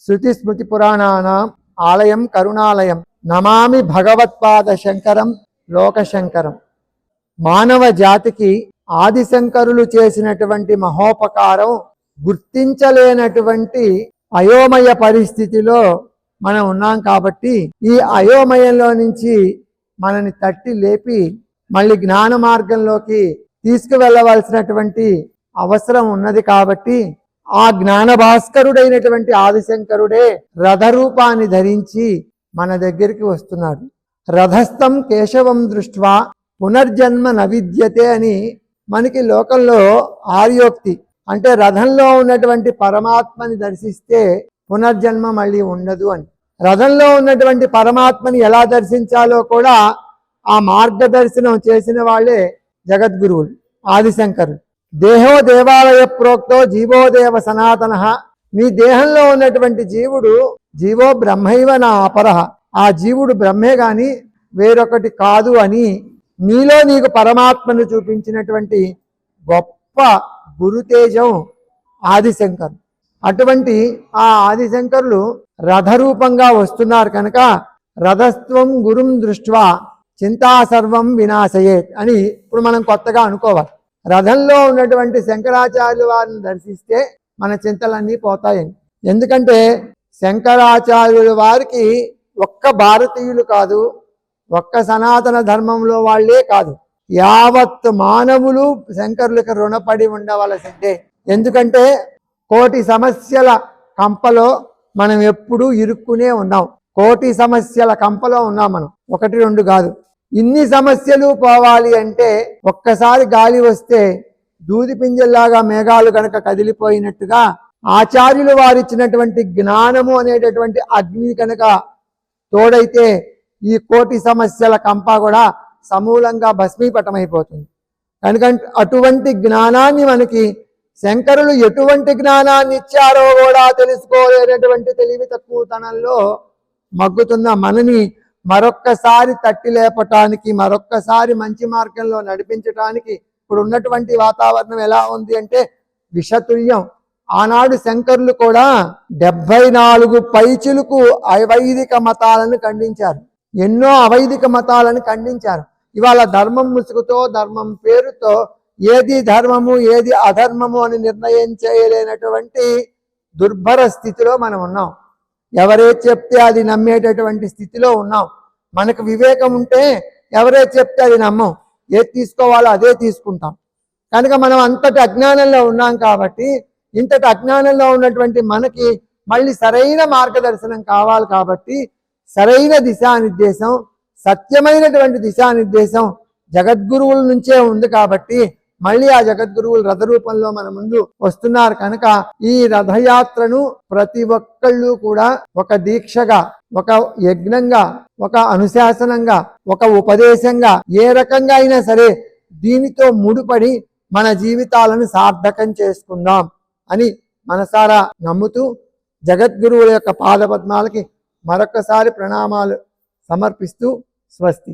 శృతి స్మృతి పురాణానాం ఆలయం కరుణాలయం నమామి భగవత్పాద శంకరం లోకశంకరం. మానవ జాతికి ఆదిశంకరులు చేసినటువంటి మహోపకారం గుర్తించలేనటువంటి అయోమయ పరిస్థితిలో మనం ఉన్నాం. కాబట్టి ఈ అయోమయంలో నుంచి మనని తట్టి లేపి మళ్ళీ జ్ఞాన మార్గంలోకి తీసుకువెళ్ళవలసినటువంటి అవసరం ఉన్నది. కాబట్టి ఆ జ్ఞాన భాస్కరుడైనటువంటి ఆదిశంకరుడే రథరూపాన్ని ధరించి మన దగ్గరికి వస్తున్నాడు. రథస్థం కేశవం దృష్ట్వా పునర్జన్మ నవిద్యతే అని మనకి లోకంలో ఆర్యోక్తి. అంటే రథంలో ఉన్నటువంటి పరమాత్మని దర్శిస్తే పునర్జన్మ మళ్ళీ ఉండదు అని. రథంలో ఉన్నటువంటి పరమాత్మని ఎలా దర్శించాలో కూడా ఆ మార్గదర్శనం చేసిన వాళ్ళే జగద్గురువులు ఆదిశంకరులు. దేహో దేవాలయ ప్రోక్తో జీవోదేవ సనాతన. నీ దేహంలో ఉన్నటువంటి జీవుడు జీవో బ్రహ్మైవ నా అపరహ. ఆ జీవుడు బ్రహ్మే గాని వేరొకటి కాదు అని నీలో నీకు పరమాత్మను చూపించినటువంటి గొప్ప గురుతేజం ఆదిశంకరు. అటువంటి ఆ ఆదిశంకరులు రథరూపంగా వస్తున్నారు కనుక రథస్త్వం గురుం దృష్ట్వా చింతా సర్వం వినాశయేత్ అని ఇప్పుడు మనం కొత్తగా అనుకోవాలి. రథంలో ఉన్నటువంటి శంకరాచార్యుల వారిని దర్శిస్తే మన చింతలన్నీ పోతాయని. ఎందుకంటే శంకరాచార్యుల వారికి ఒక్క భారతీయులు కాదు, ఒక్క సనాతన ధర్మంలో వాళ్ళే కాదు, యావత్ మానవులు శంకరులకు రుణపడి ఉండవలసిందే. ఎందుకంటే కోటి సమస్యల కంపలో మనం ఎప్పుడూ ఇరుక్కునే ఉన్నాం. కోటి సమస్యల కంపలో ఉన్నాం మనం, ఒకటి రెండు కాదు. ఇన్ని సమస్యలు పోవాలి అంటే ఒక్కసారి గాలి వస్తే దూది పింజల్లాగా మేఘాలు గనక కదిలిపోయినట్టుగా ఆచార్యులు వారిచ్చినటువంటి జ్ఞానము అనేటటువంటి అగ్ని కనుక తోడైతే ఈ కోటి సమస్యల కంప కూడా సమూలంగా భస్మీపటమైపోతుంది. కనుక అటువంటి జ్ఞానాన్ని మనకి శంకరులు ఎటువంటి జ్ఞానాన్ని ఇచ్చారో కూడా తెలుసుకోలేనటువంటి తెలివి తక్కువతనంలో మగ్గుతున్న మనని మరొక్కసారి తట్టి లేపటానికి, మరొక్కసారి మంచి మార్గంలో నడిపించటానికి ఇప్పుడు ఉన్నటువంటి వాతావరణం ఎలా ఉంది అంటే విషతుల్యం. ఆనాడు శంకరులు కూడా 74 పైచిలకు అవైదిక మతాలను ఖండించారు, ఎన్నో అవైదిక మతాలను ఖండించారు. ఇవాళ ధర్మం ముసుగుతో, ధర్మం పేరుతో ఏది ధర్మము ఏది అధర్మము అని నిర్ణయం చేయలేనటువంటి దుర్భర స్థితిలో మనం ఉన్నాం. ఎవరేది చెప్తే అది నమ్మేటటువంటి స్థితిలో ఉన్నాం. మనకు వివేకం ఉంటే ఎవరేది చెప్తే అది నమ్మం, ఏది తీసుకోవాలో అదే తీసుకుంటాం. కనుక మనం అంతటి అజ్ఞానంలో ఉన్నాం. కాబట్టి ఇంతటి అజ్ఞానంలో ఉన్నటువంటి మనకి మళ్ళీ సరైన మార్గదర్శనం కావాలి. కాబట్టి సరైన దిశానిర్దేశం, సత్యమైనటువంటి దిశానిర్దేశం జగద్గురువుల నుంచే ఉంది. కాబట్టి మళ్ళీ ఆ జగద్గురువులు రథరూపంలో మన ముందు వస్తున్నారు. కనుక ఈ రథయాత్రను ప్రతి ఒక్కళ్ళు కూడా ఒక దీక్షగా, ఒక యజ్ఞంగా, ఒక అనుశాసనంగా, ఒక ఉపదేశంగా, ఏ రకంగా అయినా సరే దీనితో ముడిపడి మన జీవితాలను సార్థకం చేసుకుందాం అని మనసారా నమ్ముతూ జగద్గురువుల యొక్క పాదపద్మాలకి మరొకసారి ప్రణామాలు సమర్పిస్తూ స్వస్తి.